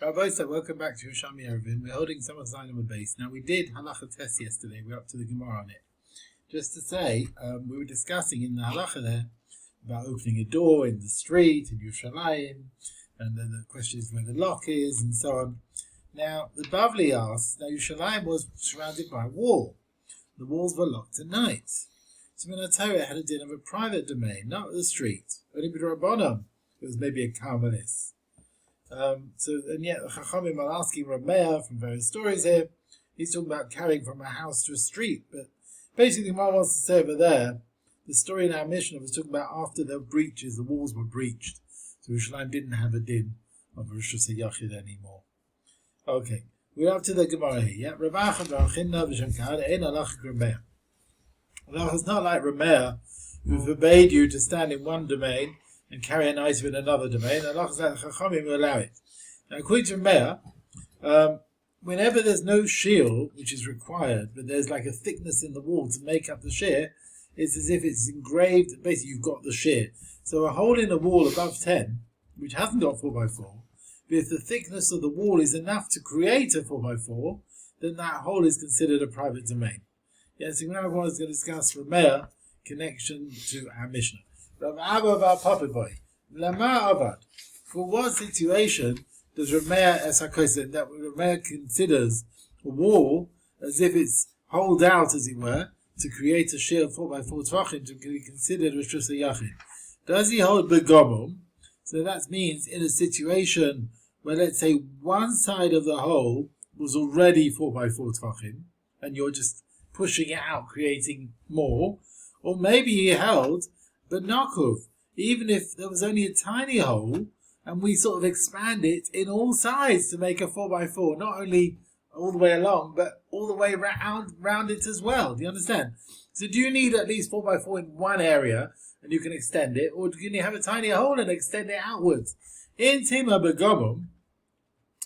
Rabbi, so welcome back to Yerushalmi Eruvin. We're holding some of the base. Now, we did halacha test yesterday. We're up to the Gemara on it. Just to say, we were discussing in the halacha there about opening a door in the street in Yerushalmi, and then the question is where the lock is, and so on. Now, the Bavli asks, now Yerushalmi was surrounded by a wall. The walls were locked at night. So when Torah had a din of a private domain, not the street. Only b'drabanan, it was maybe a Carmelis. And yet the Chachamim are asking Rav Meir from various stories here. He's talking about carrying from a house to a street, but basically what wants to say over there, the story in our Mishnah was talking about after the breaches, the walls were breached. So Yerushalmi didn't have a din of Rosh Hashanah anymore. Okay, we're up to the Gemara here. Yeah, Rav Achad v'Achinna v'Shankar ein halacha Rav Meir. Halacha is not like Rav Meir, who forbade you to stand in one domain and carry an item in another domain. Allah says Chachamim will allow it. Now, according to Meir, whenever there's no shield, which is required, but there's like a thickness in the wall to make up the shear, it's as if it's engraved. Basically, you've got the shear. So a hole in a wall above 10, which hasn't got 4x4, but if the thickness of the wall is enough to create a 4x4, then that hole is considered a private domain. Yes, so now everyone is going to discuss from Meir connection to our Mishnah. Rav Abba Papaboy, Lama Avad. For what situation does Rav Meir that Rav Meir considers a wall as if it's holed out, as it were, to create a shear of 4x4 tvachim to be considered Rosh Hashanah? Does he hold begomum? So that means in a situation where, let's say, one side of the hole was already 4x4 tvachim, and you're just pushing it out, creating more, or maybe he held but Nakov, even if there was only a tiny hole, and we sort of expand it in all sides to make a 4x4, not only all the way along, but all the way round it as well. Do you understand? So do you need at least 4x4 in one area, and you can extend it, or can you have a tiny hole and extend it outwards? In Tima Begomum,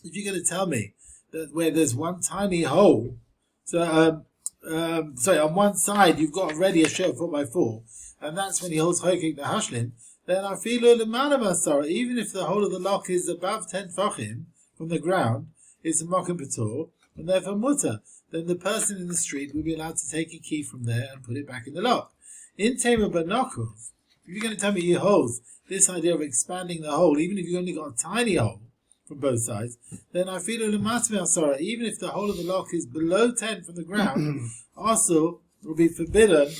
if you're going to tell me that where there's one tiny hole, so on one side you've got already a shear of 4x4, and that's when he holds Chokik the Hashlim, then I feel even if the whole of the lock is above 10 Fachim from the ground, it's a Mokim Patur, and therefore Mutter, then the person in the street will be allowed to take a key from there and put it back in the lock. In Tema Banokov, if you're going to tell me he holds this idea of expanding the hole, even if you've only got a tiny hole from both sides, then I feel even if the whole of the lock is below 10 from the ground, also will be forbidden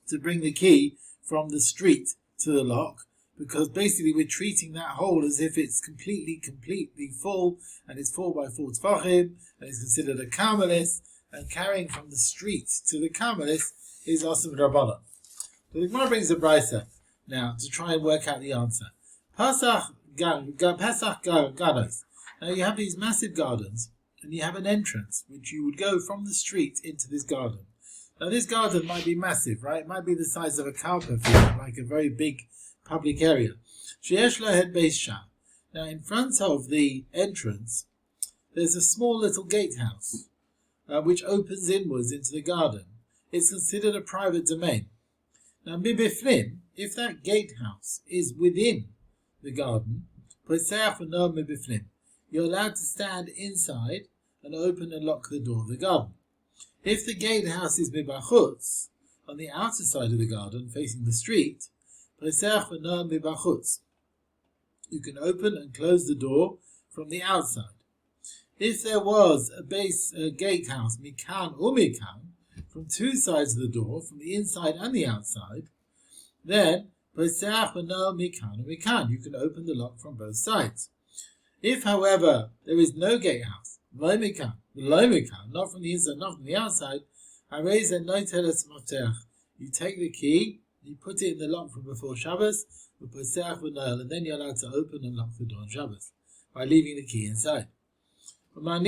to bring the key from the street to the lock, because basically we're treating that hole as if it's completely full, and it's 4x4 tvachim, and it's considered a Carmelis, and carrying from the street to the Carmelis is also Rabbanan. So the Gemara brings a brisa now to try and work out the answer. Pesach Ganos. Now you have these massive gardens, and you have an entrance which you would go from the street into this garden. Now this garden might be massive, right? It might be the size of a carpet field, like a very big public area. Now in front of the entrance, there's a small little gatehouse, which opens inwards into the garden. It's considered a private domain. Now mibiflim, if that gatehouse is within the garden, you're allowed to stand inside and open and lock the door of the garden. If the gatehouse is mibachutz, on the outer side of the garden, facing the street, you can open and close the door from the outside. If there was a gatehouse, mikan or mikan, from two sides of the door, from the inside and the outside, then you can open the lock from both sides. If, however, there is no gatehouse, not from the inside, not from the outside, you take the key, you put it in the lock from before Shabbos, and then you're allowed to open and lock the door on Shabbos by leaving the key inside. And then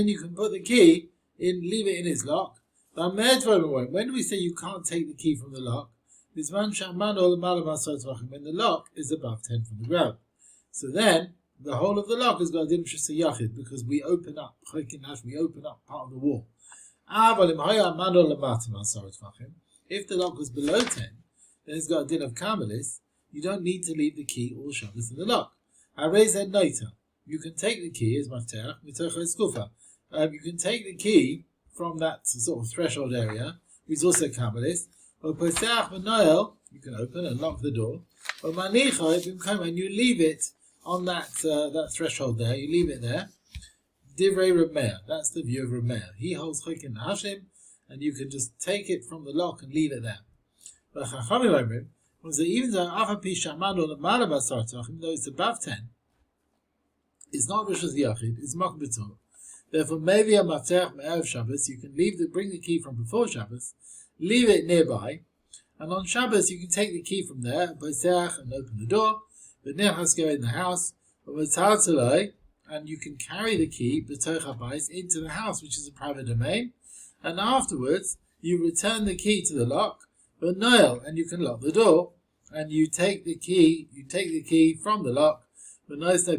you can put the key in, leave it in its lock. When do we say you can't take the key from the lock? When the lock is above 10 from the ground. So then, the whole of the lock has got a din sh'sa yachid, because we open up part of the wall. If the lock was below 10, then it's got a din of Carmelis. You don't need to leave the key or Shabbos in the lock. You can take the key as mafterach mitocha eskufa. You can take the key from that sort of threshold area, which is also Kabbalist. Or poseach v'noel, you can open and lock the door. Or manicha, and you leave it on that threshold there. You leave it there. Divrei Reb Meir. That's the view of Reb Meir. He holds chokin hashim, and you can just take it from the lock and leave it there. But Chachamim Omrim was that even though afapi shamad or lemala basar tachim, though it's above 10, it's not rishus yachid. It's mak b'tor. Therefore, maybe a mafterach me'erev Shabbos, you can bring the key from before Shabbos, leave it nearby, and on Shabbos you can take the key from there, poseach, and open the door. But nechas go in the house, and you can carry the key b'toch habayis into the house, which is a private domain, and afterwards you return the key to the lock, but noel, and you can lock the door, and you take the key from the lock, but if you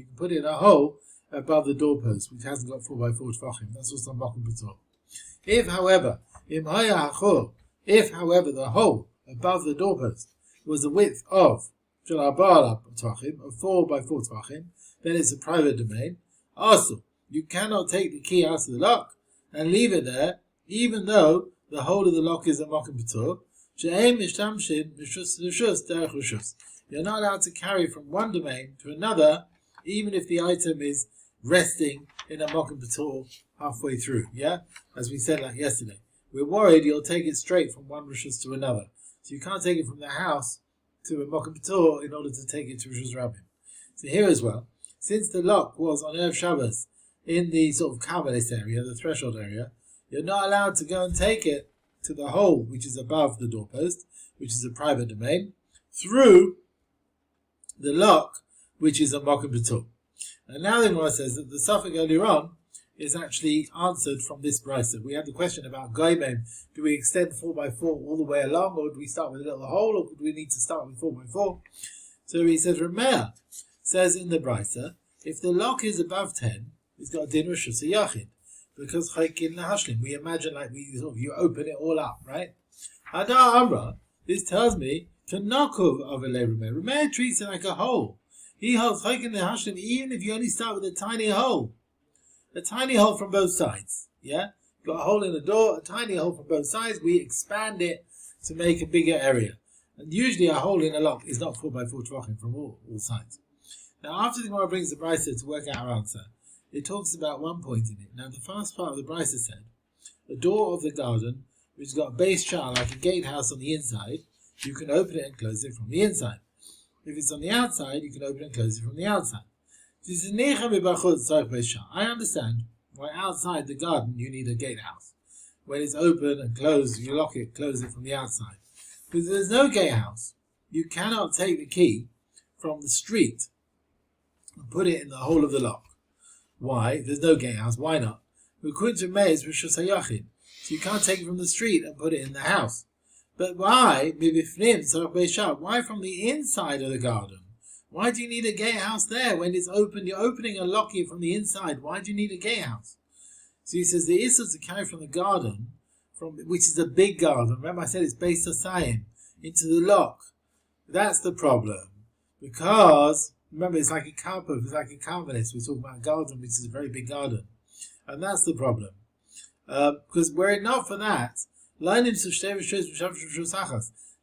can put it in a hole above the doorpost, which hasn't got 4x4 tefachim, that's also makom b'tor. If, however, the hole above the doorpost was the width of 4x4 tefachim, then it's a private domain. Also, you cannot take the key out of the lock and leave it there, even though the hole of the lock is a makom b'tor. You're not allowed to carry from one domain to another, even if the item is resting in a makom b'tor halfway through. Yeah, as we said like yesterday, we're worried you'll take it straight from one rishus to another, so you can't take it from the house to a makom b'tor in order to take it to rishus rabbim. So here as well, since the lock was on Erev Shabbos in the sort of Kabbalist area, the threshold area, you're not allowed to go and take it to the hole which is above the doorpost, which is a private domain, through the lock, which is a makom b'tor. And now the Gemara says that the suffix earlier on is actually answered from this brisa. We had the question about goymem. Do we extend 4x4 all the way along, or do we start with a little hole, or do we need to start with 4x4? So he says, Rameh says in the brisa, if the lock is above 10, it's got a din rishus yachid, because chaykin lahashlim. We imagine like you open it all up, right? Hadar Amra, this tells me Tanakov of a Rameh. Rameh treats it like a hole. He holds chaykin lahashlim even if you only start with a tiny hole from both sides. Yeah, got a hole in the door, a tiny hole from both sides. We expand it to make a bigger area, and usually a hole in a lock is not 4x4 tvachim from all sides. Now, after the Gemara brings the brisa to work out our answer, it talks about one point in it. Now, the first part of the brisa said, the door of the garden, which has got a base char like a gatehouse on the inside, you can open it and close it from the inside. If it's on the outside, you can open and close it from the outside. I understand why outside the garden you need a gatehouse. When it's open and closed, you lock it, close it from the outside. Because there's no gatehouse. You cannot take the key from the street and put it in the hole of the lock. Why? There's no gatehouse. Why not? So you can't take it from the street and put it in the house. But why? Why from the inside of the garden? Why do you need a gatehouse there when it's open? You're opening and locking it from the inside. Why do you need a gatehouse? So he says the issue to carry from the garden, which is a big garden. Remember I said it's based on Chaim, into the lock. That's the problem. Because, remember, it's like a carpet, it's like a carpet. We're talking about a garden, which is a very big garden. And that's the problem. Because were it not for that,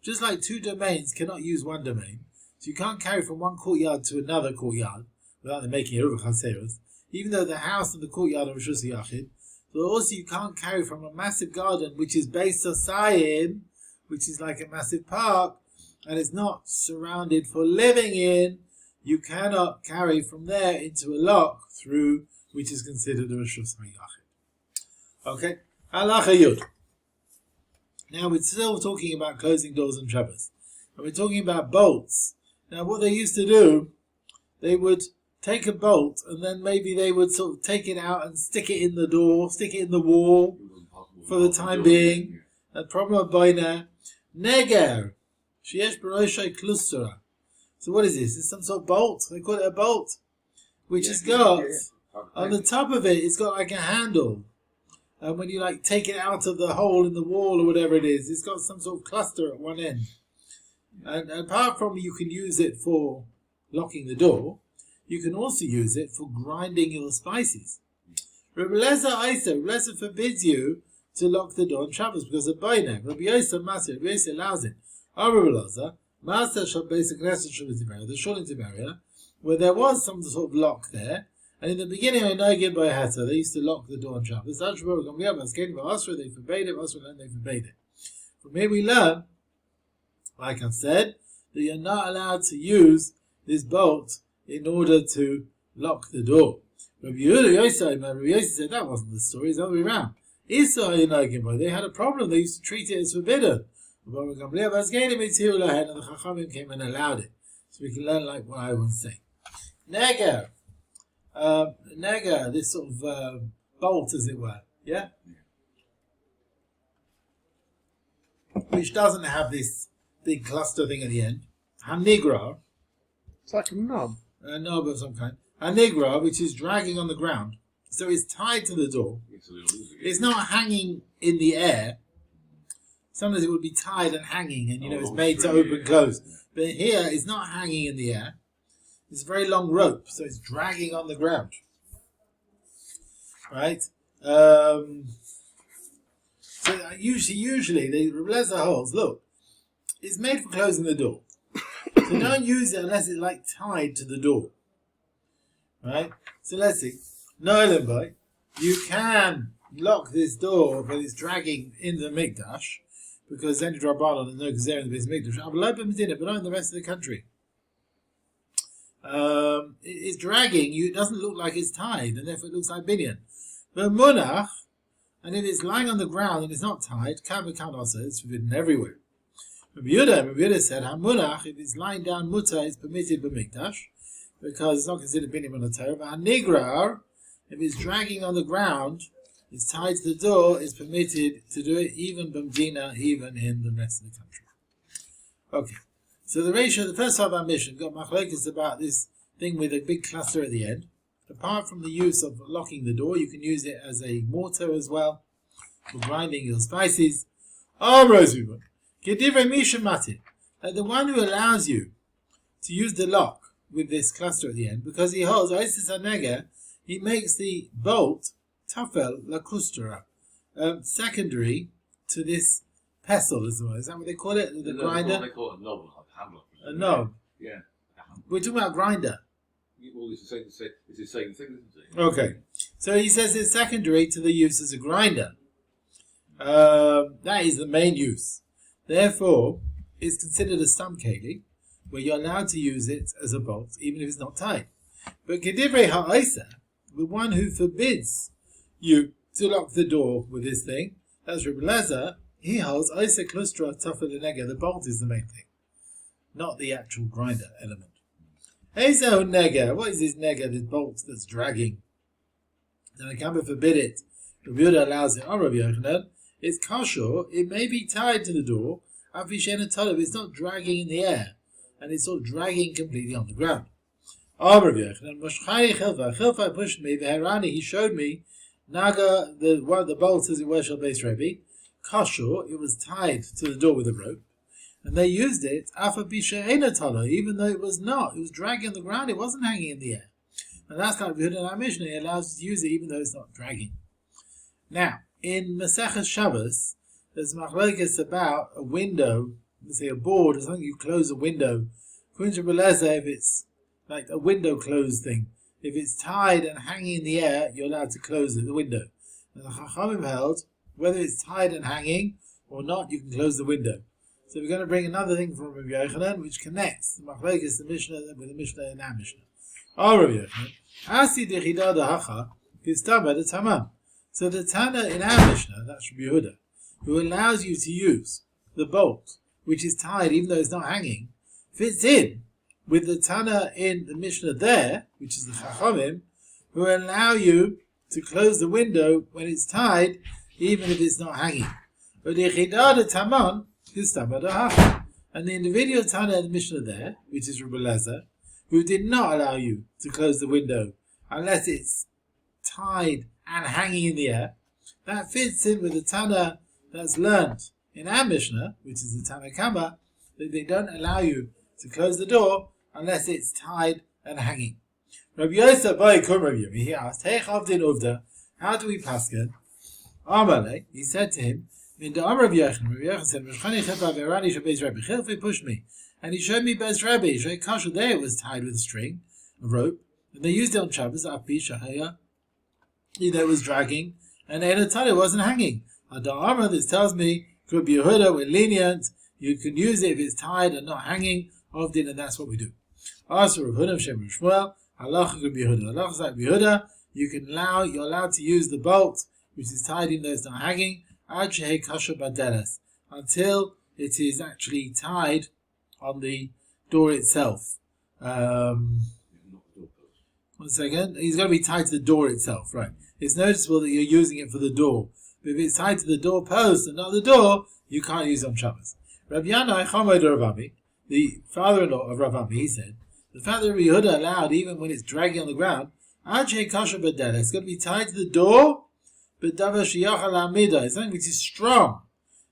just like two domains cannot use one domain, so you can't carry from one courtyard to another courtyard without them making Eruv Chaseros, even though the house and the courtyard are Rishus Yachid. So also you can't carry from a massive garden, which is based on Sayim, which is like a massive park, and it's not surrounded for living in. You cannot carry from there into a lock through, which is considered a Rishus Yachid. Okay? Halacha Yud. Now we're still talking about closing doors on Shabbos. And we're talking about bolts. Now what they used to do, they would take a bolt and then maybe they would sort of take it out and stick it in the door, stick it in the wall for the time being. The problem of boina, neger, sheyesh b'roshei klusura. So what is this? It's some sort of bolt. They call it a bolt, which has got, on the top of it, it's got like a handle. And when you like take it out of the hole in the wall or whatever it is, it's got some sort of cluster at one end. And apart from you can use it for locking the door, you can also use it for grinding your spices. Rabbi Eliezer forbids you to lock the door on Shabbos because of Boineg. Rabbi Yosef Maser, Rabbi Yosef allows it. Rabbi Eliezer, Master shall basic lesson the Shulim Tiberia, where there was some sort of lock there, and in the beginning I know again by Heta, they used to lock the door on Shabbos. They forbade it, they forbade it. From here we learn, like I've said, that you're not allowed to use this bolt in order to lock the door. Rabbi Yosef said that wasn't the story, it's the other way around. They had a problem, they used to treat it as forbidden. And the Chachamim came and allowed it. So we can learn like what I want to say. Nega, this sort of bolt as it were, yeah? Which doesn't have this big cluster thing at the end. Hanigra. It's like a knob. A knob of some kind. Hanigra, which is dragging on the ground. So it's tied to the door. It's not hanging in the air. Sometimes it would be tied and hanging and, it's made to open and close. But here, it's not hanging in the air. It's a very long rope, so it's dragging on the ground. Right? So usually, the Rabbi Eliezer holds, look, it's made for closing the door. So don't use it unless it's like tied to the door. Right? So let's see. No, you can lock this door when it's dragging in the Mikdash, because then it's Rabbanon and no Gezer in the Beis Mikdash. But not in the rest of the country. It's dragging, it doesn't look like it's tied, and therefore it looks like binyan. But munach, and if it's lying on the ground and it's not tied, kan also, it's forbidden everywhere. Rabbi Yehuda said, hamunach, if it's lying down muta, it's permitted b'mikdash, because it's not considered binyan on the Torah. But hanigrar, if it's dragging on the ground, it's tied to the door, it's permitted to do it even b'mdina, even in the rest of the country. Okay. So the first half of our mission got machlokes about this thing with a big cluster at the end. Apart from the use of locking the door, you can use it as a mortar as well for grinding your spices. The one who allows you to use the lock with this cluster at the end, because he holds Isis Anega, he makes the bolt tafel lakustra, secondary to this pestle as well. Is that what they call it? The grinder? They call it a knob. A knob? Yeah. We're talking about grinder. Well, it's the same thing, isn't it? Okay. So he says it's secondary to the use as a grinder. That is the main use. Therefore, it's considered a stam keli, where you're allowed to use it as a bolt, even if it's not tied. But kedivrei ha'isa, the one who forbids you to lock the door with this thing, that's Rabbi Eliezer, he holds isa klustra tafel nega, the bolt is the main thing, not the actual grinder element. Ezo nega, what is this nega, this bolt that's dragging? Then I can't forbid it. Rabbi Yehuda allows it. Rabbi Yochanan, it's kosher, it may be tied to the door, it's not dragging in the air, and it's sort of dragging completely on the ground. Rabbi Yochanan, Chilfa pushed me, he showed me, Naga, the bolt as it were, shall base Rebbe, kosher, it was tied to the door with a rope. And they used it, even though it was not. It was dragging on the ground, it wasn't hanging in the air. And that's like Yehuda in our Mishnah, he allows us to use it even though it's not dragging. Now, in Masechet Shabbos, there's machlokes about a window, let's say a board, or something you close a window. According to Rabbi Eliezer, if it's like a window close thing, if it's tied and hanging in the air, you're allowed to close the window. And the Chachamim held, whether it's tied and hanging or not, you can close the window. So we're going to bring another thing from Rabbi Yochanan, which connects the machlokes, the Mishnah, with the Mishnah and our Mishnah. Rabbi Yochanan, Asi dechida dahacha, kistaba de tamam. So the Tana in our Mishnah, that's Rabbi Yehuda, who allows you to use the bolt, which is tied even though it's not hanging, fits in with the Tana in the Mishnah there, which is the Chachamim, who allow you to close the window when it's tied, even if it's not hanging. But the dechida de tamam, and the individual Tana in the Mishnah there, which is Rabbi Eliezer, who did not allow you to close the window unless it's tied and hanging in the air, that fits in with the Tana that's learned in our Mishnah, which is the Tana Kama, that they don't allow you to close the door unless it's tied and hanging. Rabbi Yosef Bai Kum Rabbi Yirmi, he asked, Hey Chavdin Uvda, how do we paskin? Amale, he said to him, Min da Amar Rabbi Yochanan said, Meshchani Chepa Verani Shabez Rabbi Chilfi pushed me, and he showed me Bez Rabbi, Shei Kasha, there it was tied with a string, a rope, and they used it on Shabbos, Api Shahaya, it was dragging, and it wasn't hanging. Da Amar, this tells me, Rabbi Yehuda, we're lenient, you can use it if it's tied and not hanging, Ovdin, and that's what we do. Also, Rav Huna Shem Shmuel, Halacha Rabbi Yehuda. Halacha like Rabbi Yehuda, you're allowed to use the bolt, which is tied in there, it's not hanging, Ad Shehei Kasha Badeles, until it is actually tied on the door itself. 1 second. He's going to be tied to the door itself, right? It's noticeable that you're using it for the door. But if it's tied to the door post and not the door, you can't use it on Shabbos. Rabbi Yanai Chamod Ravami, the father-in-law of Ravami, he said, the fact that Rabbi Yehuda allowed, even when it's dragging on the ground, it's going to be tied to the door, but it's something which is strong,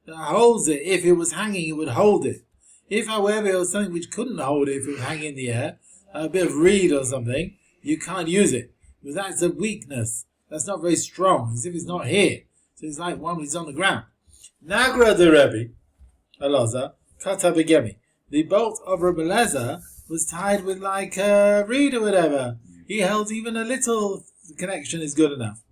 that holds it. If it was hanging, it would hold it. If, however, it was something which couldn't hold it, if it was hanging in the air, a bit of reed or something, you can't use it. Because that's a weakness. That's not very strong, as if it's not here. So it's like one which is on the ground. Nagra de Rebbe, Elazar, Kata Begemi. The bolt of Rebbe Elazar was tied with like a reed or whatever. He held even a little connection is good enough.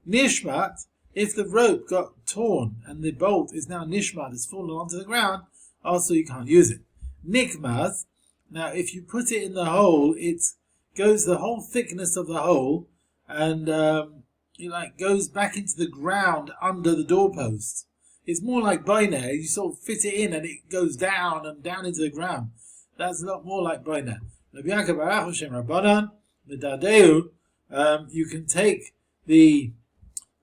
Nishmat, if the rope got torn and the bolt is now nishmat, it's fallen onto the ground, also you can't use it. Nikmaz, now if you put it in the hole, it goes the whole thickness of the hole and it goes back into the ground under the doorpost. It's more like bainer. You sort of fit it in and it goes down and down into the ground. That's a lot more like bainer. You can take the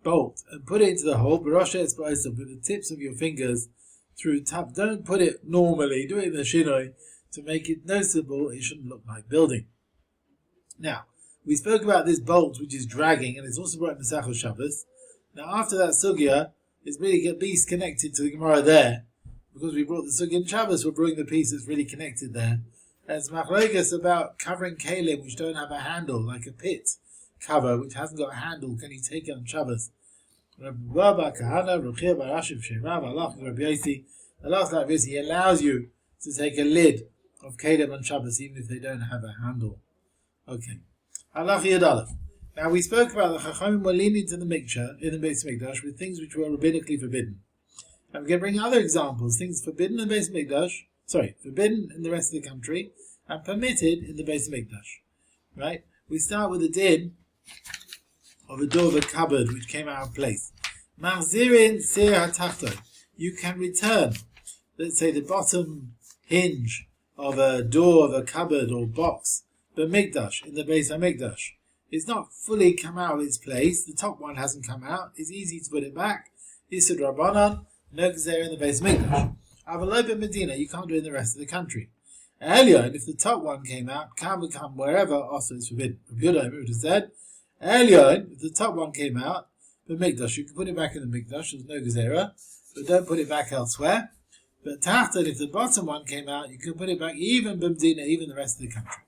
bolt and put it into the hole, with the tips of your fingers through tap. Don't put it normally, do it in the shinoi to make it noticeable. It shouldn't look like building. Now, we spoke about this bolt which is dragging, and it's also brought in the Masechet Shabbos. Now, after that sugya, it's really at least connected to the Gemara there, because we brought the sugya in Shabbos, we're bringing the piece that's really connected there. There's machlokes about covering kalim which don't have a handle, like a pit cover which hasn't got a handle. Can you take it on Shabbos? He allows you to take a lid of kalim on Shabbos even if they don't have a handle. Okay. Now we spoke about the Chachamim were lenient in the mikveh, in the Beis Mikdash, with things which were rabbinically forbidden. And we're going to bring other examples, things forbidden in the Beis Mikdash, forbidden in the rest of the country, and permitted in the Beis Mikdash. Right? We start with the din of a door of a cupboard which came out of place. Mahzirin sir hatachton. You can return, let's say, the bottom hinge of a door of a cupboard or box, but Mikdash, in the Beis HaMikdash. It's not fully come out of its place. The top one hasn't come out. It's easy to put it back. Isud Rabbanan, no gzeira in the Beis HaMikdash. Avalob Medina, you can't do it in the rest of the country. Elyon, if the top one came out, can become wherever, also it's forbidden. Rabbi Yehuda would have said, Elyon, if the top one came out, but Mikdash, you can put it back in the Mikdash, there's no gzeira, but don't put it back elsewhere. But Tachton, if the bottom one came out, you can put it back even B'Medina, even the rest of the country.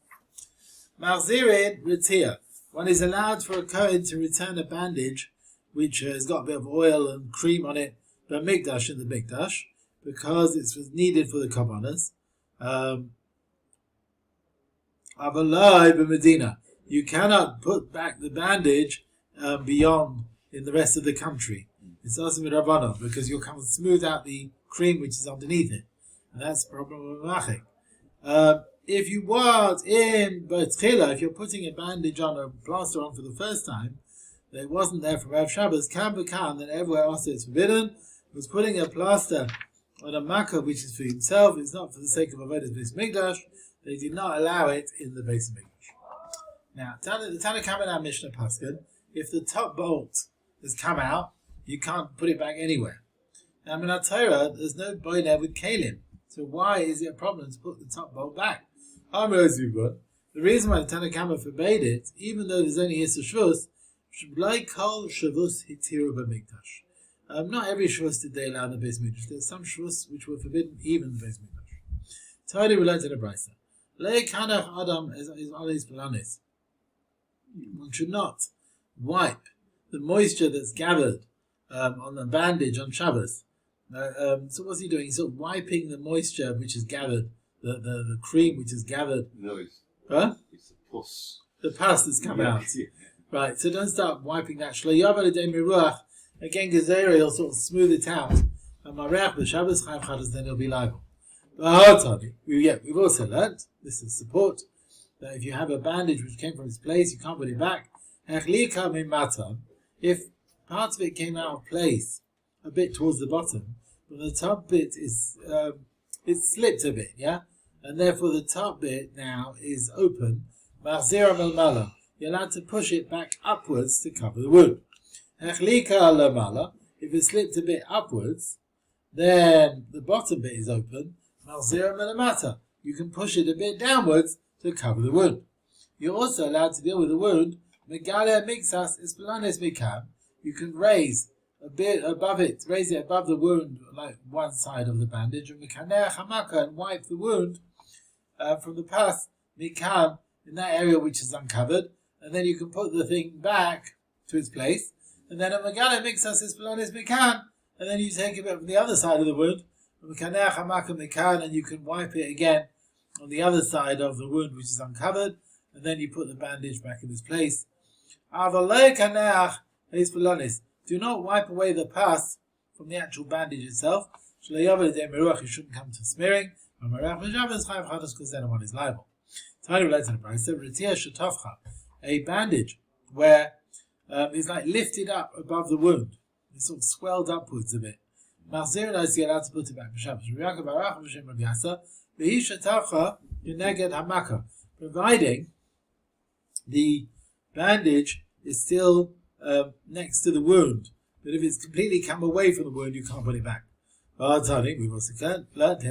Marzirin Ritzia. One is allowed for a Cohen to return a bandage which has got a bit of oil and cream on it, but Mikdash in the Mikdash, because it was needed for the Kabbanas. Avalai b'Medina. You cannot put back the bandage beyond in the rest of the country. It's also with Rabbanon, because you'll come and smooth out the cream which is underneath it. And that's a problem with Machik. If you was in B'Tchila, if you're putting a bandage on, a plaster on for the first time, that it wasn't there from Erev Shabbos, can become that everywhere else it's forbidden. It was putting a plaster on a makkah which is for himself, it's not for the sake of Avodas Beis Mikdash. They did not allow it in the Beis Mikdash. Now, the Tana Kama in our Mishnah Paskin, if the top bolt has come out, you can't put it back anywhere. Now, in our Torah, there's no boiner with kalim. So why is it a problem to put the top bolt back? The reason why the Tana Kama forbade it, even though there's only Yisur Shvus, like Kol Shavus Hitiru B'Mikdash. Not every Shvus did they allow in the Beis Mikdash. There's some Shvus which were forbidden even in the Beis Mikdash. Totally related to the Brisa. Le'kanach Adam is alis belanis. One should not wipe the moisture that's gathered on the bandage on Shabbos. So what's he doing? He's sort of wiping the moisture which is gathered, the cream which is gathered. No, it's Huh? the pus. The pus that's come out. Yeah. Right, so don't start wiping that. Again, Gezerah, he'll sort of smooth it out. And Marech, the Shabbos, Chaim Chadas, then he'll be liable. We've also learnt, this is support, that if you have a bandage which came from its place, you can't put it back. If part of it came out of place, a bit towards the bottom, but the top bit is, it slipped a bit, yeah? And therefore the top bit now is open. You're allowed to push it back upwards to cover the wound. If it slipped a bit upwards, then the bottom bit is open. You can push it a bit downwards to cover the wound. You're also allowed to deal with the wound. You can raise a bit above it, raise it above the wound, like one side of the bandage, and wipe the wound from the pus, in that area which is uncovered, and then you can put the thing back to its place, and then a megala mixas is belanis mikan, and then you take it from the other side of the wound, and you can wipe it again on the other side of the wound which is uncovered, and then you put the bandage back in its place. Do not wipe away the pus from the actual bandage itself. You shouldn't come to smearing, because then one is liable. A bandage where it's like lifted up above the wound, it's sort of swelled upwards a bit. You're allowed to put it back. Providing the bandage is still next to the wound, but if it's completely come away from the wound, you can't put it back. We've also learned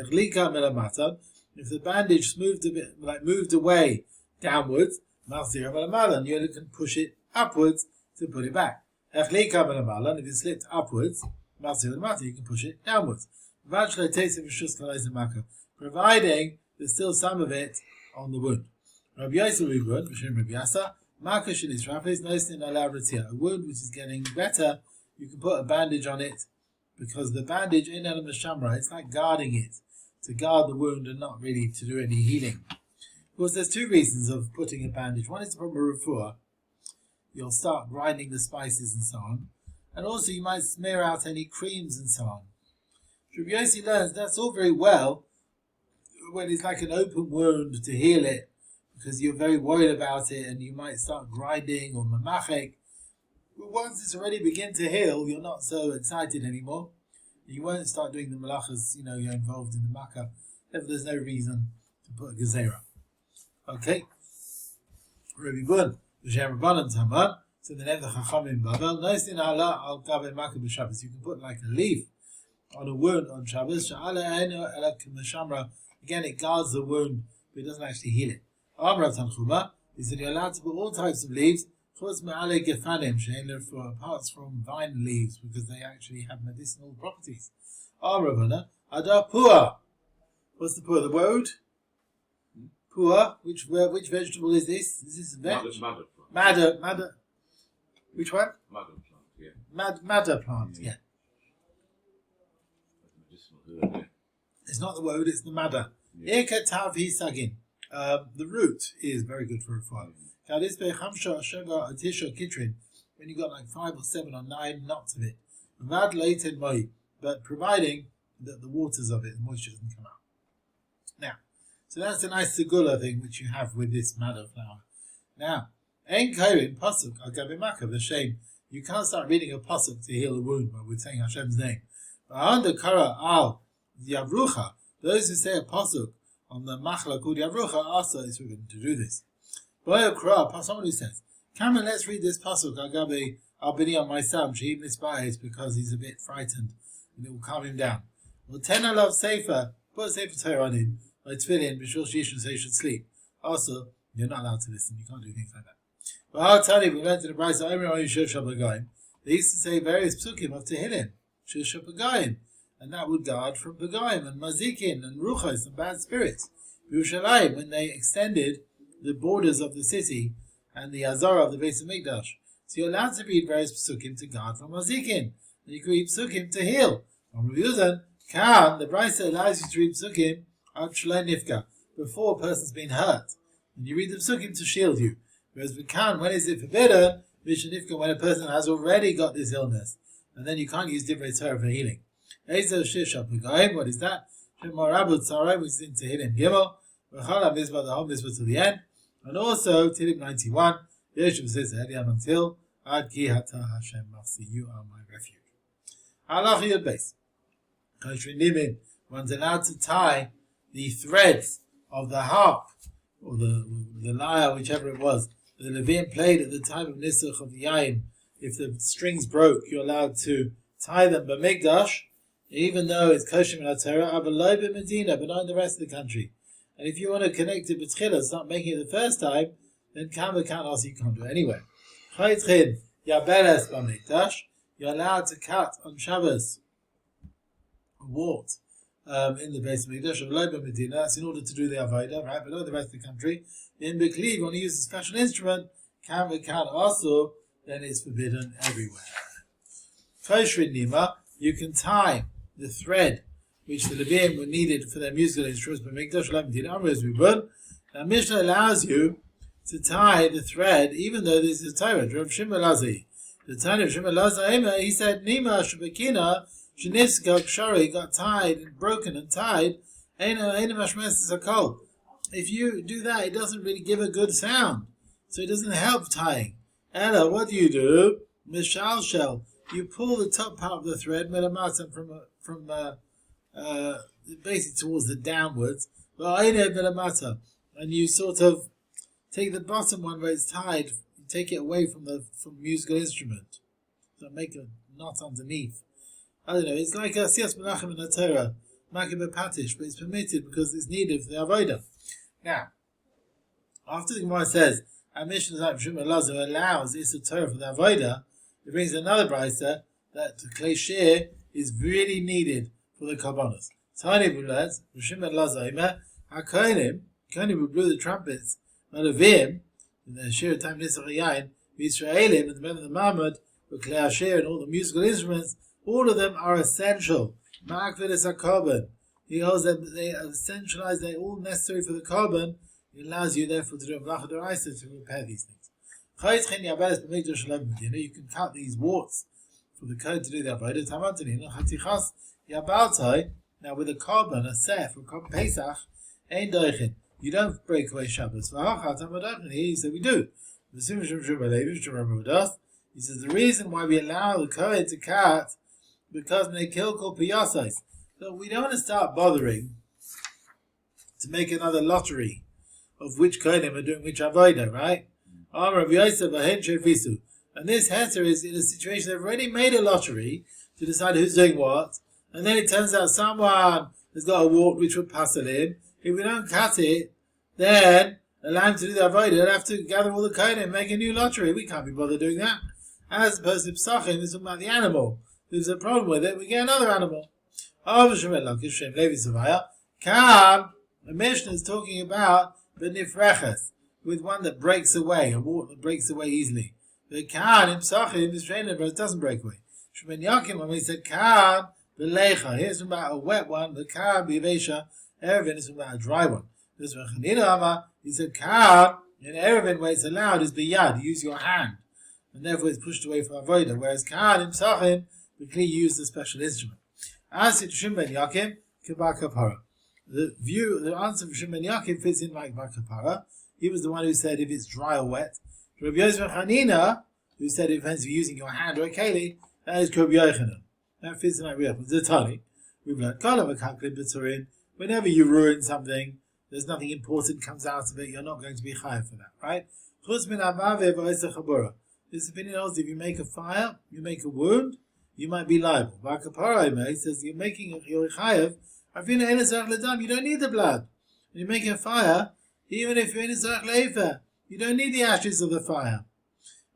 if the bandage moved away downwards, and you can push it upwards to put it back. And if it slipped upwards, you can push it downwards. Providing there's still some of it on the wound. A wound which is getting better, you can put a bandage on it, because the bandage in Elam Shamra, it's like guarding it, to guard the wound and not really to do any healing. Of course, there's two reasons of putting a bandage. One is from a refuah. You'll start grinding the spices and so on. And also you might smear out any creams and so on. Rabbi Yossi learns that's all very well when it's like an open wound to heal it, because you're very worried about it and you might start grinding or mamachek. But once it's already begin to heal, you're not so excited anymore. You won't start doing the malachas, you're involved in the makkah. Therefore, there's no reason to put a gezerah. Okay. Rabbi Bun, V'shem Rabbanan Tamar, so the name of the Chachamim Babel, Noisin Allah al Gabe Makkah b'Shabbos. You can put like a leaf on a wound on Shabbos. Sha'ala Eino Elak M'Shamra. Again, it guards the wound, but it doesn't actually heal it. Amar Tanchuma, he said you're allowed to put all types of leaves, apart from vine leaves, because they actually have medicinal properties. Amar Ada Pua. What's the Pua? The woad? Pua. Which vegetable is this? Is this a veg? Madder. Which one? Madder plant, yeah. Madder plant, yeah. It's not the woad, it's the madder. Eka tav hisagin. The root is very good for a fire. When you got like 5 or 7 or 9 knots of it. But providing that the waters of it, the moisture doesn't come out. Now, so that's a nice segula thing which you have with this madder flower. Now, Ein Kohen pasuk agabimaka v'shem. You can't start reading a pasuk to heal a wound, but we're saying Hashem's name. Under kara al yavrucha, those who say a pasuk on the machla called yavrucha also is forbidden to do this. Someone who says, "Come and let's read this pasuk agabe albini on my son. She misbiased because he's a bit frightened, and it will calm him down." Well, ten I love sefer. Put a sefer Torah on him by tefillin b'shul sheish so he should sleep. Also, you're not allowed to listen. You can't do things like that. But I'll tell you, we learned in the Brisa, they used to say various psukim of Tehillim, Shusha Pagayim, and that would guard from Pagayim and Mazikin and Ruchos and bad spirits. Yerushalmi, when they extended the borders of the city and the Azara of the Beis Hamikdash. So you're allowed to read various psukim to guard from mazikin, and you can read psukim to heal. On Rav Yuzan, Kan, the Brisa allows you to read psukim al shlei nifka, before a person's been hurt, and you read the psukim to shield you. Whereas with Kan, when is it forbidden? Vishanifka, when a person has already got this illness, and then you can't use divrei Torah for healing. Ezo shisha p'goyim, what is that? Shemar Rabu Tzarai, which is in Tehillim Gimel, V'chalav Mizvah, the whole Mizvah to the end, and also Tehillim 91, Yeshua says, Eliam until Ad Ki Hata Hashem Mafsi, you are my refuge. Halacha Yud Beis. Kosher Nimin, one's allowed to tie the threads of the harp, or the lyre, whichever it was, the Levim played at the time of Nisuch of the Yain. If the strings broke, you're allowed to tie them by Mikdash, even though it's kosher min HaTorah, avaloi b'Medina, but not in the rest of the country. And if you want to connect it with Tchila, start making it the first time, then can't ask you can't do it anyway. Chaytchin, yabeles b'Mikdash, you're allowed to cut on Shabbos a wart in the Beis Hamikdash, avaloi b'Medina, that's in order to do the Avodah, right? But not the rest of the country. In Bekli, you want to use a special instrument, can't also, then it's forbidden everywhere. Choshrin Nima, you can tie the thread which the Levim were needed for their musical instruments, but Mikdash Lamdin Amrez Ribun. Now Mishnah allows you to tie the thread, even though this is a Torah. Rav Shimon Lazi, the Tanya of Shimon Lazi, he said, Nima Shabakina, Shinivska Kshari, got tied and broken and tied, Eina Mashmes Sakol. If you do that, it doesn't really give a good sound. So it doesn't help tying. Ella, what do? Mishal shell. You pull the top part of the thread, melamatan, from basically towards the downwards, and you sort of take the bottom one where it's tied, you take it away from musical instrument. So make a knot underneath. I don't know, it's like a siyas menachem in the Torah, makib patish, but it's permitted because it's needed for the avodah. Now, after the Gemara says, our Mishnah allows Issa Torah for the avodah, it brings another brisa that the klei shir is really needed for the karbonos. Tiny bullets, Rishim and Lazaimer, HaKohenim, who blew the trumpets, Malavim, in the Shir time Nisach Yain, Israelim, and the men of the Mahmud, with klei shir and all the musical instruments, all of them are essential. Ma'akvid is a carbon. He holds that they are essentialized, they're all necessary for the carbon. It allows you, therefore, to do a Melacha D'Oraisa to repair these things. You can cut these warts for the Cohen to do the Avodah. Now, with a carbon, a sef, or carbon Pesach, you don't break away Shabbos. Here he said we do. He says the reason why we allow the Cohen to cut, because when they kill kol piyasais. So we don't want to start bothering to make another lottery of which Kohenim are doing which avodah, right? And this heter is in a situation they've already made a lottery to decide who's doing what, and then it turns out someone has got a wart which would pass it in. If we don't cut it, then allow him to do the avodah, they'll have to gather all the Kohenim and make a new lottery. We can't be bothered doing that. As opposed to Psachim, it's about the animal. If there's a problem with it, we get another animal. The Mishnah is talking about the nifreches, with one that breaks away, a wart that breaks away easily. The kan in psachim is trained, but it doesn't break away. Shemon Yakim, when we said kan belecha, here's about a wet one. The kan bivesha Eruvin is about a dry one. This one Chanina Ama, he said kan in Eruvin where it's allowed is biyad, you use your hand, and therefore it's pushed away from avodah. Whereas kan in psachim, we clearly use the special instrument. As it Shimon Yakim, kibar kapara. The answer for Shimon Yakim fits in like bar kapara. He was the one who said if it's dry or wet. Rabbi Yosef Chanina, who said it depends if you're using your hand or a keli, that is Rabbi Yochanan. That fits in like Rabbi Yochanan. We've learned Kalav Akaklim B'Turin. Whenever you ruin something, there's nothing important comes out of it, you're not going to be chayav for that, right? Chutz min Amave v'Oiseh Chabura. This opinion holds if you make a fire, you make a wound, you might be liable. Bar kapara, he says you're making your chayav. You don't need the blood. When you're making a fire, even if you're in a Zarach Leifer, you don't need the ashes of the fire.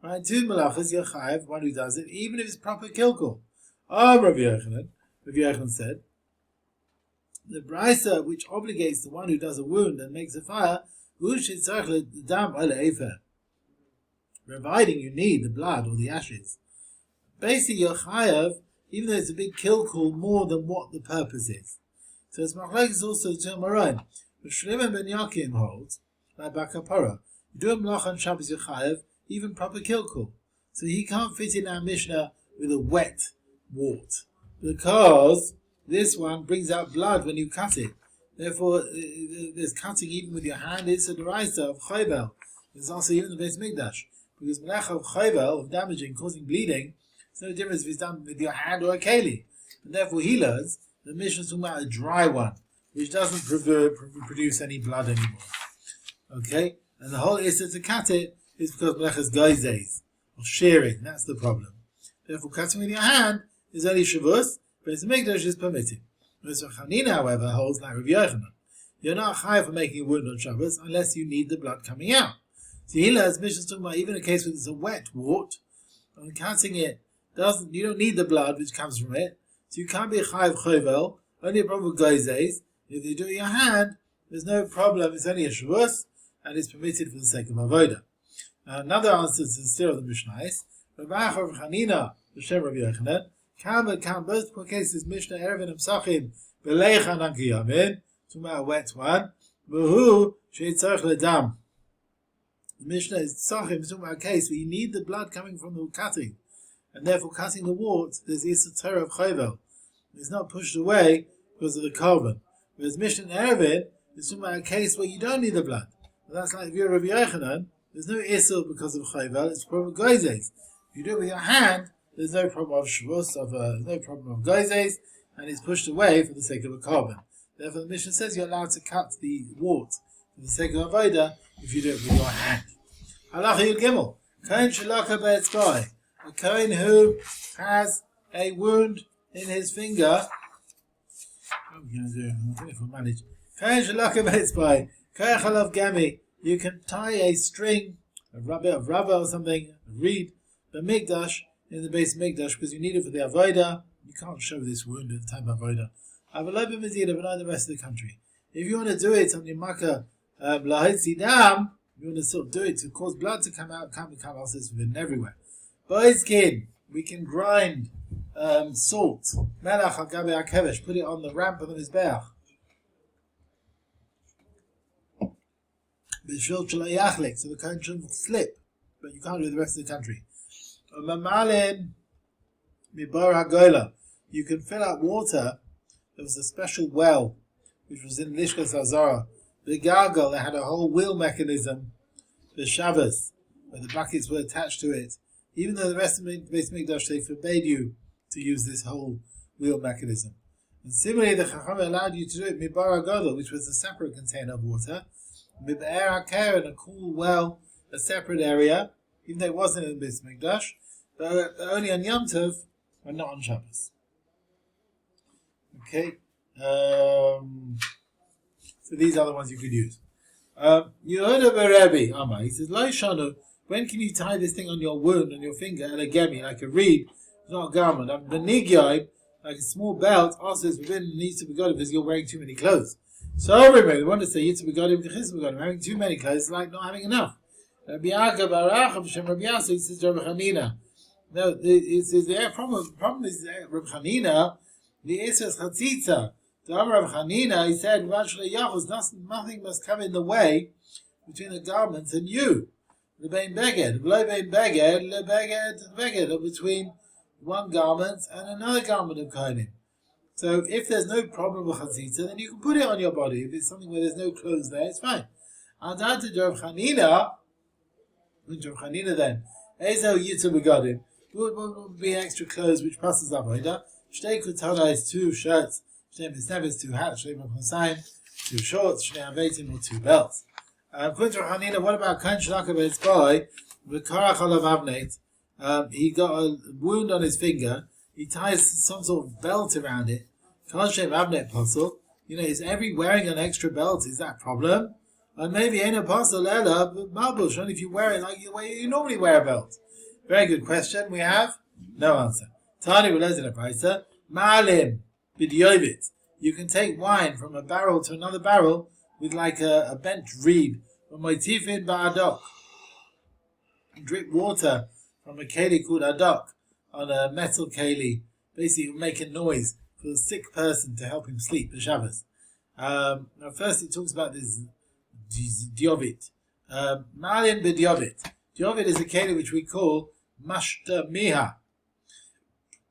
Right? Two malachas, you're chayav, one who does it, even if it's proper kilkul. Rabbi Yochanan said, The brisa which obligates the one who does a wound and makes a fire, providing you need the blood or the ashes. Basically, you're chayav, even though it's a big kilkul, more than what the purpose is. So it's machlokes also to Maron. But Shlomo ben Yakim holds, like Bakapara, you do a mlach on Shabbos you're chayav, even proper kilkul. So he can't fit in our Mishnah with a wet wart, because this one brings out blood when you cut it. Therefore, there's cutting even with your hand. It's a deraisa of chayvel. There's also even the Beis Mikdash, because melacha of chayvel, of damaging, causing bleeding, it's no difference if it's done with your hand or a keli. And therefore, he learns the Mishnah is talking about a dry one, which doesn't produce any blood anymore. Okay, and the whole issa to cut it is because melacha's geizes, or shearing. That's the problem. Therefore, cutting with your hand is only shavus, but it's Mikdash is permitted. Mr. Chanina, however, holds like Rav Yochanan. You're not chayav for making a wound on Shabbos unless you need the blood coming out. So he learns Mishnah is talking about even a case where it's a wet wart, and cutting it you don't need the blood which comes from it, so you can't be a chayav chovel. Only a problem with geizes. If you do it with your hand, there's no problem. It's only a shavus, and it's permitted for the sake of avodah. Another answer to the steer of the Mishnah is Rav Chanina, the Shem Rav Yochanan. Can both cases Mishnah Eruvin Daf Beleicha Nankiyamin, talking about a wet one. Who Yitzchok ledam. The Mishnah is Tzachim, talking about a case where you need the blood coming from the cutting, and therefore cutting the wart. There's the Torah of Chayvel. It's not pushed away because of the carbon. Whereas Mishnah Eruvin is talking about a case where you don't need the blood. And that's like if you're Rabbi Yochanan, there's no issur because of Chayvel. It's a problem of geizes. If you do it with your hand, there's no problem of shavus, no problem of geizes, and it's pushed away for the sake of a carbon. Therefore, the Mishnah says you're allowed to cut the wart for the sake of avodah if you do it with your hand. Halacha Yud Gimel. Cohen shalaka be'etzbai. A Cohen who has a wound in his finger. What are we going to do? I don't know if we'll manage. Cohen shalaka be'etzbai. Kohen chalav gami. You can tie a string, a rubber or something, a reed, the mikdash, in the base mikdash, because you need it for the avodah. You can't show this wound at the time of avodah. Avalobim Medina, but not the rest of the country. If you want to do it on your makkah lahitzi dam, you want to sort of do it to cause blood to come out, can't become ulcers within everywhere. Boy skin, we can grind salt, melach agabe akevesh, put it on the ramp of the mizbeach. B'shul shalayachlik, so the Kohen shouldn't slip, but you can't do the rest of the country. Mamalin mibar hagola, you can fill up water. There was a special well which was in Lishkas Hazara. The gargle, they had a whole wheel mechanism, the Shabbos, where the buckets were attached to it. Even though the rest of the Beis Mikdash, they forbade you to use this whole wheel mechanism. And similarly, the Chacham allowed you to do it mibar hagola, which was a separate container of water, mibar haker, in a cool well, a separate area, even though it wasn't in the Beis Mikdash, but only on Yom Tov and not on Shabbos. Okay, so these are the ones you could use. Yehuda Berebi Amar, he says, Lo Shanu, when can you tie this thing on your wound, on your finger, and a gemi, like a reed, it's not a garment. The nigyai, like a small belt, also is forbidden, needs to be got because you're wearing too many clothes. So remember, we want to say Yitzchok begodim k'chis begodim. Having too many clothes is like not having enough. Rabbi Yaakov Barach of Shem Rabbi Yasser, he says Rabbi Chanina. No, it says the problem is Rabbi Chanina, the Esres Chatzitza. The Rabbi Chanina, he said, nothing must come in the way between the garments and you. The Bein Beged, Lo Bein Beged, Le Beged, Beged, or between one garment and another garment of Kohanim. So if there's no problem with Chatzitza, then you can put it on your body. If it's something where there's no clothes there, it's fine. And down to Rabbi Chanina, then, Ezo Yitzchok begodim, would be extra clothes which passes avodah. Shtei kutana is 2 shirts, Shtei misneves 2 hats, Shtei machosayim 2 shorts, Shtei avetim or 2 belts. Kuntra Hanina, what about Kohen Shalaka Be'etzbai, V'karach alav avneit, he got a wound on his finger, he ties some sort of belt around it, Kol Shem avneit puzzle, is every wearing an extra belt, is that a problem? And maybe ain't a apostle ella, but malbush, only if you wear it like the way you normally wear a belt. Very good question. We have no answer. Tani Relez in a Paisa, Ma'alim, B'diyovit. you can take wine from a barrel to another barrel with like a bent reed. Moitifin ba'adok. Drip water from a keli called adok on a metal keli. Basically, it will make a noise for the sick person to help him sleep the Shabbos. Now, first it talks about this Dovid. Malin b'Dovid. Dovid is a keli which we call mashta miha.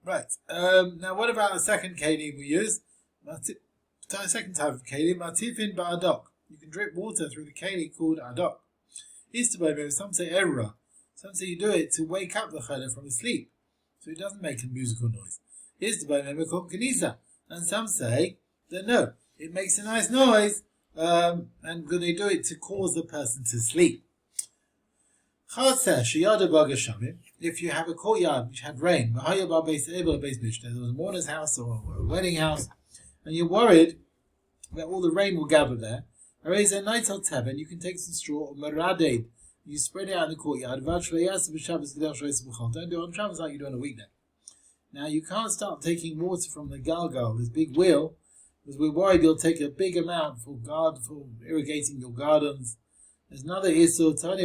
Right. Now, what about the second keli we use? Second type of keli, matifin ba'adok. You can drip water through the keli called adok. Some say erra. Some say you do it to wake up the challah from his sleep, so it doesn't make a musical noise. And some say that no, it makes a nice noise, and they do it to cause the person to sleep. If you have a courtyard which had rain, there was a mourner's house or a wedding house, and you're worried that all the rain will gather there, and you can take some straw or maraded. You spread it out in the courtyard. Don't do it on Shabbos like you do on a weekday. Now, you can't start taking water from the galgal, this big wheel, because we're worried you'll take a big amount for irrigating your gardens. There's another issue. They're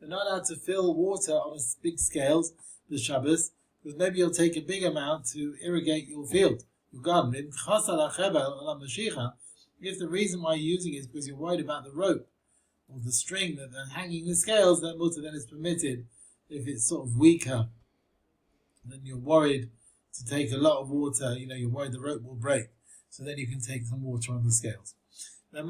not allowed to fill water on big scales for Shabbos, because maybe you'll take a big amount to irrigate your field, your garden. If the reason why you're using it is because you're worried about the rope or the string that they're hanging the scales, then water then is permitted. If it's sort of weaker, then you're worried to take a lot of water, you're worried the rope will break. So then you can take some water on the scales. So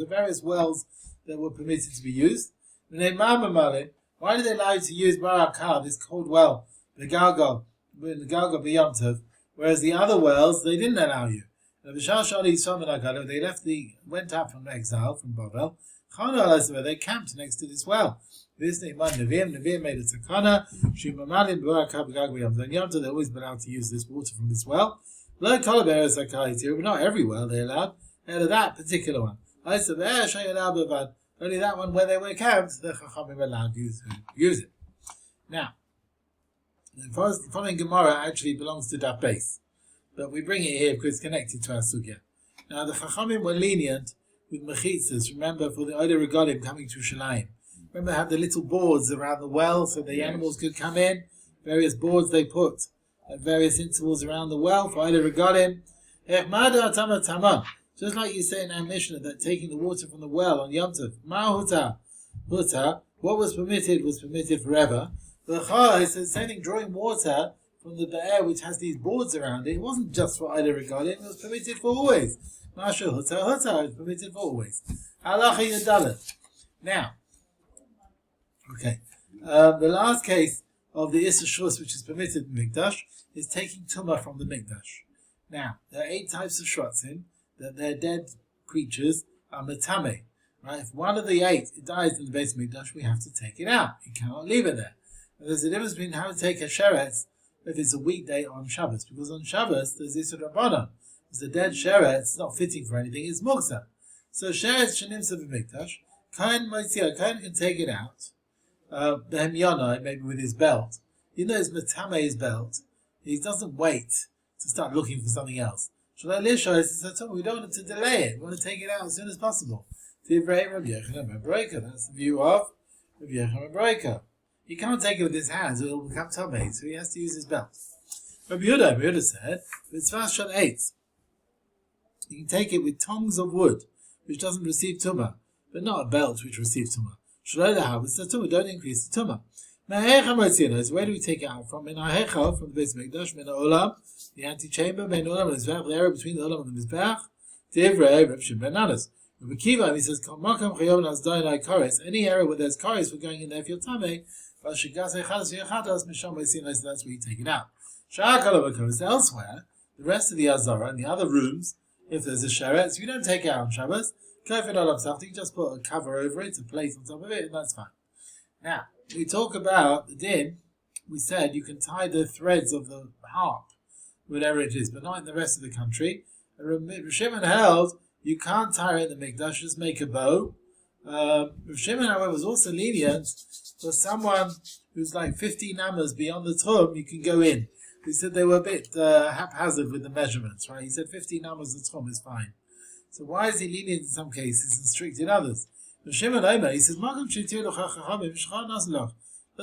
various wells that were permitted to be used. Why did they allow you to use barakah, this cold well, the galgal b'yamtov, whereas the other wells, they didn't allow you? They went out from exile, from Babel. They camped next to this well. This Nevi'im made a takana. They always been allowed to use this water from this well. But not every well they allowed. That particular one. Only that one where they were camped, the Chachamim allowed you to use it. Now, the following Gemara actually belongs to Daf Beis, but we bring it here because it's connected to our sugya. Now, the Chachamim were lenient with mechitzas. Remember, for the Oida Regalim coming to Yerushalmi. Remember, they had the little boards around the well so the animals could come in. Various boards they put at various intervals around the well for Oida Regalim. Just like you say in our Mishnah that taking the water from the well on Yom Tov, what was permitted forever. The Chai says, same thing, drawing water from the Be'er which has these boards around it. It wasn't just for Eile Regalim, it was permitted for always. Masha Huta is permitted for always. Halacha Yadalet. Now, okay, the last case of the Issa Shus which is permitted in Mikdash is taking Tumah from the Mikdash. Now, there are 8 types of Shrotzim that they're dead creatures are Metame. Right? If one of the 8 dies in the base of Mikdash, we have to take it out. You cannot leave it there. And there's a difference between how to take a sheretz if it's a weekday on Shabbos, because on Shabbos there's Isur Rabbanan. It's a dead sheretz, it's not fitting for anything, it's muksa. So sheretz shenimsa b'mikdash, Cohen can take it out, behem yonai, maybe with his belt. It's metame his belt, he doesn't wait to start looking for something else. We don't want to delay it, we want to take it out as soon as possible. That's the view of Rabbi Yechon Breaker. He can't take it with his hands, it will become tummy, so he has to use his belt. Rabbi Yehuda said, it's fast shot 8. You can take it with tongs of wood, which doesn't receive tumah, but not a belt which receives tumah. Don't increase the tumah. Where do we take it out from? From the base of Mikdash, the antechamber, the area between the olam and the mizbeach. Divrei Reb Shimon ben Anas. Rabbi Kiva, he says, any area where there's kares for going in there if you're tamei, that's where you take it out. Elsewhere, the rest of the Azara and the other rooms, if there's a sheretz, you don't take it out on Shabbos. You just put a cover over it, a plate on top of it, and that's fine. Now, we talk about the din. We said you can tie the threads of the harp, whatever it is, but not in the rest of the country. Shimon held you can't tie it in the mikdash, just make a bow, Rav Shimon, however, was also lenient for someone who's like 15 amas beyond the tchum. You can go in. He said they were a bit haphazard with the measurements, right? He said 15 amas the tchum is fine. So why is he lenient in some cases and strict in others? Rav Shimon Omer, he says, but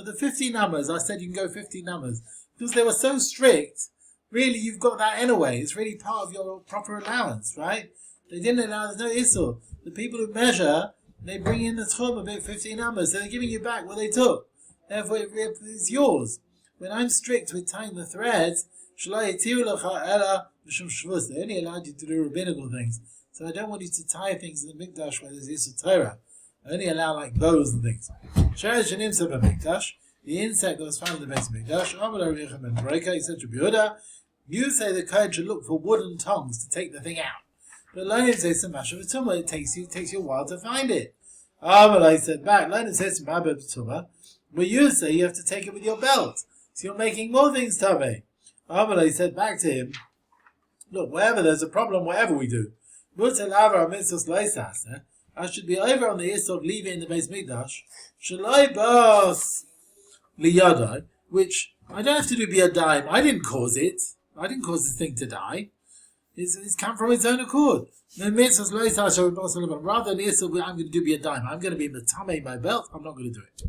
the 15 amas, I said you can go 15 amas because they were so strict. Really, you've got that anyway. It's really part of your proper allowance, right? They didn't allow, there's no issur. The people who measure, they bring in the tchum a bit 15 amas, so they're giving you back what they took. Therefore, it's yours. When I'm strict with tying the threads, they only allowed you to do rabbinical things. So I don't want you to tie things in the mikdash where there's issur Torah. I only allow like bows and things. The insect that was found in the base of mikdash, he said to Yehuda, you say the Cohen should look for wooden tongs to take the thing out. But Lonim says to Masha V'tumah, it takes you a while to find it. I said back, Lonim says to Masha V'tumah, well you say you have to take it with your belt. So you're making more things, Tabe. I said back to him, look, wherever there's a problem, whatever we do, I should be over on the issur of leaving in the base mikdash, Shalai Bas Liyadai, which I don't have to do be a dime. I didn't cause it. I didn't cause this thing to die. It's come from its own accord. Rather than issur, I'm going to do be a dime. I'm going to be metame my belt. I'm not going to do it.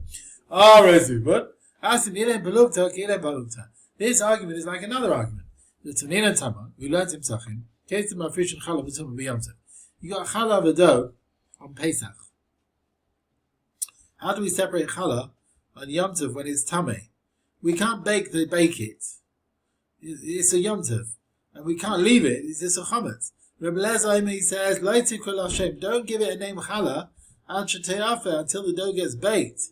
This argument is like another argument. The Tanina Tama, we learned in Psachim, case of Mafresh and Challah b'tumah b'yamtiv. You got Challah v'dough on Pesach. How do we separate Challah on Yom Tov when it's Tameh? We can't bake it. It's a Yom Tov. And we can't leave it. It's a Chometz. Rebbe Lezer, he says, don't give it a name Challah until the dough gets baked.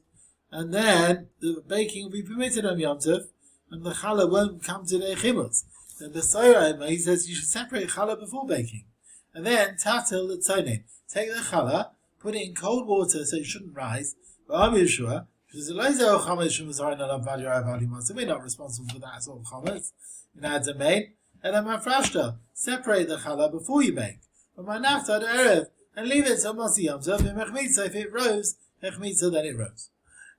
And then the baking will be permitted on Yom Tov, and the Challah won't come to the Chimutz. And the Soira, he says you should separate Challah before baking. And then, Tatil the Tzonin. Take the Challah, put it in cold water so it shouldn't rise. But Yeshua, so we're not responsible for that sort of chametz in our domain. And then mafrashta, separate the challah before you bake. But my nafta the erev and leave it till Masi Yom Tov. If it rose, echmitza, then it rose.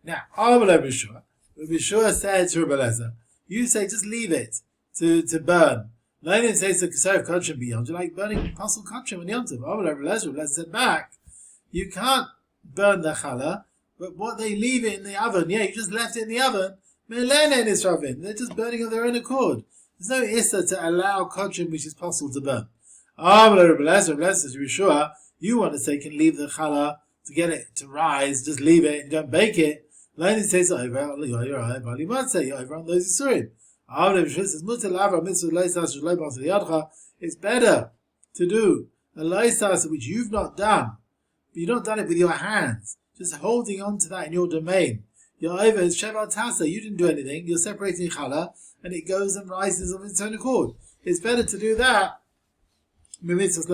Now, Rabbi Yeshua said to Rebbe Lezer, you say just leave it to burn. Lenin says the Kesav Kodshim beyond, like burning Pasul Kodshim and Yom Tov. Rabbi Lezer said back, you can't burn the challah. But what they leave it in the oven, you just left it in the oven. They're just burning of their own accord. There's no issa to allow kodshim which is possible to burn. You want to say can leave the challah to get it to rise, just leave it and don't bake it. Learning says over on those isurim. It's better to do a laisas which you've not done, but you've not done it with your hands. Just holding on to that in your domain. You're over, it's Shevat Tasa, you didn't do anything, you're separating Challah, and it goes and rises of its own accord. It's better to do that. Rather the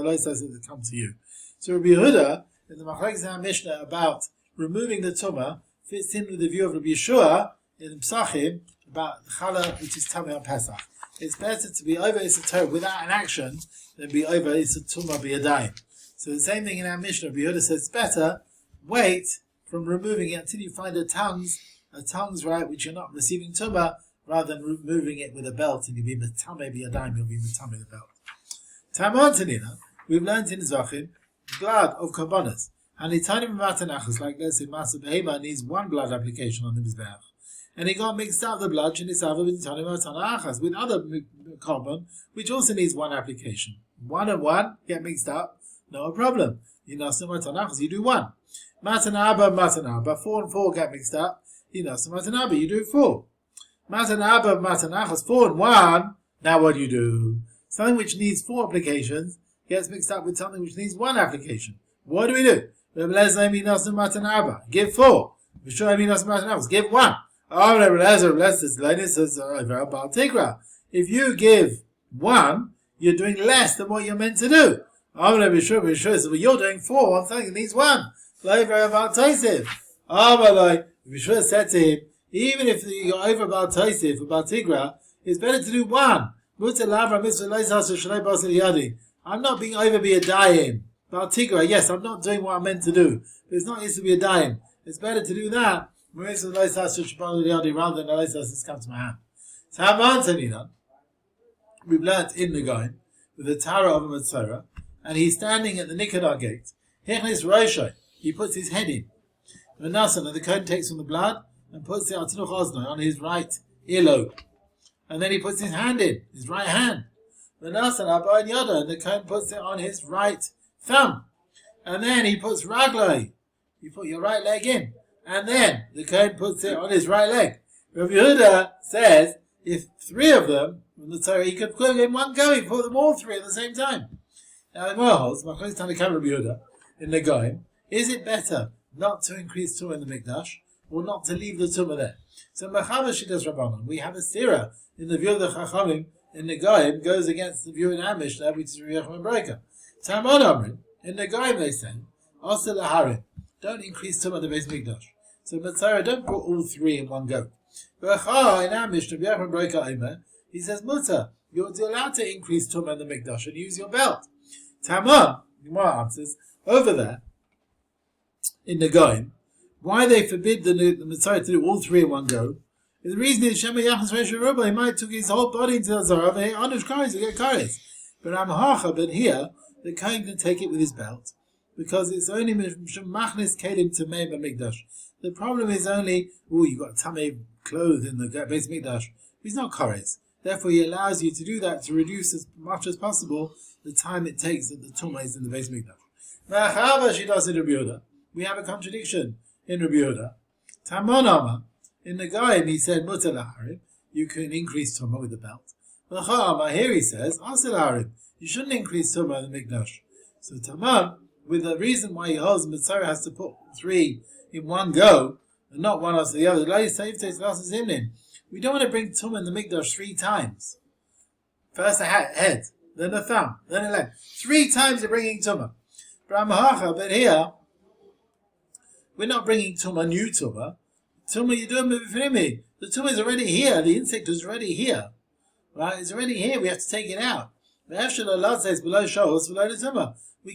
loisas that come to you. So Rabbi Yehuda, in the Machlekes Mishnah about removing the Tumah, fits in with the view of Rabbi Yeshua in Psachim about Challah which is Tameh on Pesach. It's better to be over Issa Torah without an action than be over Issa Tumah b'yadayim. So the same thing in our Mishnah. Yehuda says it's better wait from removing it until you find a tongues right, which you're not receiving tumah, rather than removing it with a belt and you'll be metame b'yadayim, you'll be metame the belt. Tamon Tanina, we've learned in Zvachim, blood of korbanos. And he turned him about Tanachas, like let's say Masa Behema needs one blood application on the Mizbeach. And he got mixed up the blood with other korban, which also needs one application. One and one get mixed up. No problem. You know, some Matanachas, you do one. Matanaba, 4 and 4 get mixed up. You know, some Matanaba, you do 4. Matanachas, 4 and 1. Now what do you do? Something which needs 4 applications gets mixed up with something which needs 1 application. What do we do? Give 4. Give 1. If you give 1, you're doing less than what you're meant to do. So you're doing 4 on something that needs 1. Bishua said to him, even if you're over about Taisif, about Tigra, it's better to do 1. I'm not being over be a dying. But Tigra, yes, I'm not doing what I'm meant to do. But it's not used to be a dime. It's better to do that rather than the Loisas come to my hand. So how am we've learnt in the Goyim with the Tara of a Matzorah, and he's standing at the Nikanah gate. Hichnis Roshai, he puts his head in. And the Cohen takes from the blood and puts it on his right earlobe. And then he puts his hand in, his right hand. And the Cohen puts it on his right thumb. And then he puts Raglai. You put your right leg in. And then the Cohen puts it on his right leg. Rabbi Yehuda says, if three of them, he could put in one go, he put them all three at the same time. Now the Gemara holds, Rabbi Yehuda, in the Goyim, is it better not to increase Tumah in the Mikdash, or not to leave the Tumah there? So Mechava Shidas Rabbanon, we have a Sira in the view of the Chachamim in the Goyim goes against the view in our Mishnah, which is Riyachim and Breaker. Tamad Amrin, in the Goyim they say, Asa Laharim, don't increase Tumah in the Beis Mikdash. So Matzorah, don't put all three in one go. But in our Mishnah, Riyachim and Breaker Omer, he says, Mutter, you're allowed to increase Tumah in the Mikdash and use your belt. Tamad, Gemara answers, over there, in the Goyim, why they forbid the Matzorah to do all three in one go, is the reason is Shema Yachas Reish Ruba, he might took his whole body into the Zorah, but he honors Kares to get Kares. But here, the Kohen can take it with his belt, because it's only Machnis Kelim to Mei Mikdash. The problem is only, you've got Tamei clothes in the Beis Mikdash. He's not Kares. Therefore, he allows you to do that to reduce as much as possible the time it takes that the Tumah is in the Beis Mikdash. We have a contradiction in Rabbi Yehuda. Tamon Amar, in the Goyim he said Mutar Laharim, you can increase Tumah with the belt. But Amar here he says Asir Laharim, you shouldn't increase Tumah in the Mikdash. So Tamon, with the reason why he holds Matzorah has to put three in one go and not one after the other. We don't want to bring Tumah in the Mikdash three times. First a head, then a thumb, then a leg. 3 times you're bringing Tumah. But here we're not bringing Tumah, new Tumah. Tumah, you do it with me. The Tumah is already here. The insect is already here. Right? It's already here. We have to take it out. We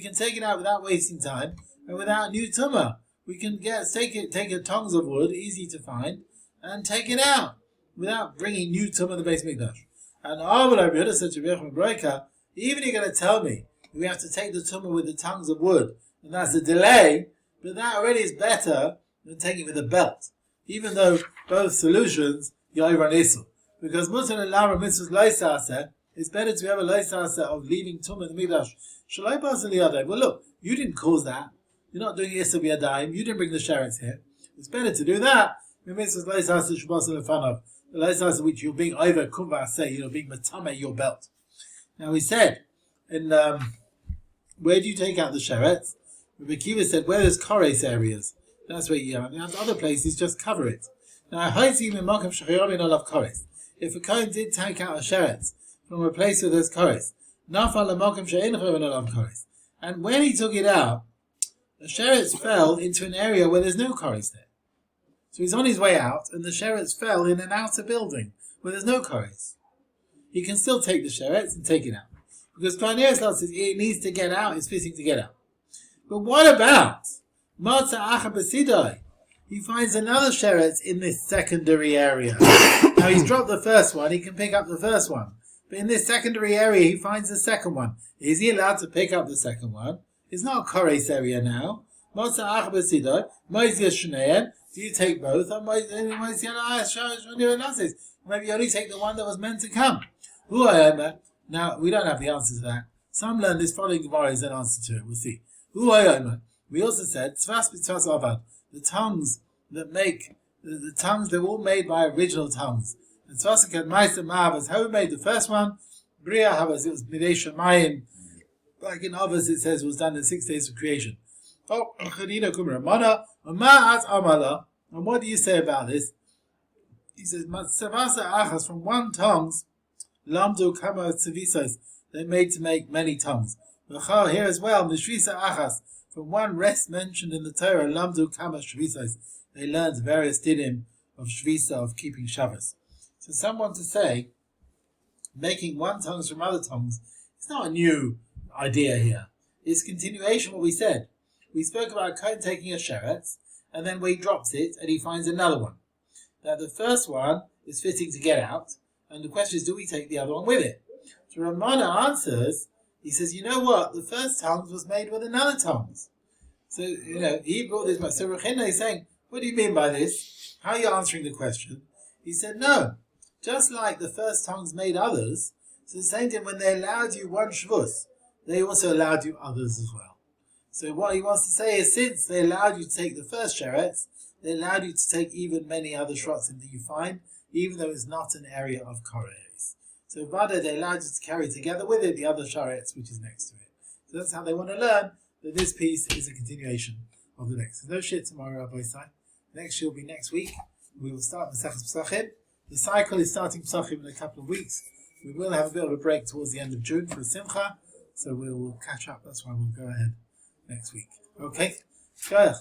can take it out without wasting time and without new Tumah. We can take a tongs of wood, easy to find, and take it out without bringing new Tumah in the Beis Mikdash. And Rabbi Yehuda said to Rabbi Breaker, even you're going to tell me we have to take the Tumah with the tongs of wood, and that's a delay, but that already is better than taking it with a belt. Even though both solutions, Yair Isul. Because Mutar and Lara Mitzvah's Loisasa, it's better to have a Loisasa of leaving Tumah in the Mikdash. Shalai Basal Yadai. Well look, you didn't cause that. You're not doing Yisra B'Yadayim. You didn't bring the sherets here. It's better to do that. The Mitzvah's Loisasa Shabasal Lefanov. The Loisasa which you're being over Kumva say, being Matame your belt. Now we said, where do you take out the sherets? Rabbi Kiva said, where there's Kores areas, that's where you have. Now, other places just cover it. Now, if a Cohen did take out a sheret from a place where there's Kores, and when he took it out, the sherets fell into an area where there's no Kores there. So he's on his way out, and the sherets fell in an outer building where there's no Kores. He can still take the sherets and take it out. Because Pioneer says it needs to get out, it's fitting to get out. But what about Marta Acha Basidai? He finds another sheret in this secondary area. Now he's dropped the first one, he can pick up the first one. But in this secondary area he finds the second one. Is he allowed to pick up the second one? It's not a Kores area now. Marta Acha Basidai, Moizia Shneyan, do you take both? Or maybe you only take the one that was meant to come. Now we don't have the answer to that. Some learn this following Gemara is an answer to it. We'll see. We also said the tongues that make the tongues, they're all made by original tongues. And Tzvasakat Meister Mahavas, who made the first one? Bria Havas, it was Midei Shemayim. Like in others it says it was done in 6 days of creation. Oh, and what do you say about this? He says, Achas, from one tongues, Lamdu Kama Tzivisos, they're made to make many tongues. Here as well, Mishvisa Achas, from one rest mentioned in the Torah, Lamdu Kama Shvisas, they learned various dinim of Shvisa, of keeping Shabbos. So someone to say, making one tongues from other tongues, it's not a new idea here. It's continuation of what we said. We spoke about Cohen taking a sheretz, and then where he drops it, and he finds another one. Now the first one is fitting to get out, and the question is, do we take the other one with it? So Ramana answers, he says, you know what? The first tongs was made with another tongs. So, he brought this back. So Rechina is saying, what do you mean by this? How are you answering the question? He said, no. Just like the first tongs made others, so the same thing, when they allowed you one shvus, they also allowed you others as well. So what he wants to say is, since they allowed you to take the first sheretz, they allowed you to take even many other shrotzim that you find, even though it's not an area of koreis. So Vada, they allowed you to carry together with it the other sheretz which is next to it. So that's how they want to learn that this piece is a continuation of the next. There's no shit tomorrow, Rabbi Sai. Next shit will be next week. We will start Masechet Pesachim. The cycle is starting Pesachim in a couple of weeks. We will have a bit of a break towards the end of June for Simcha, so we'll catch up. That's why we'll go ahead next week. Okay? Go ahead.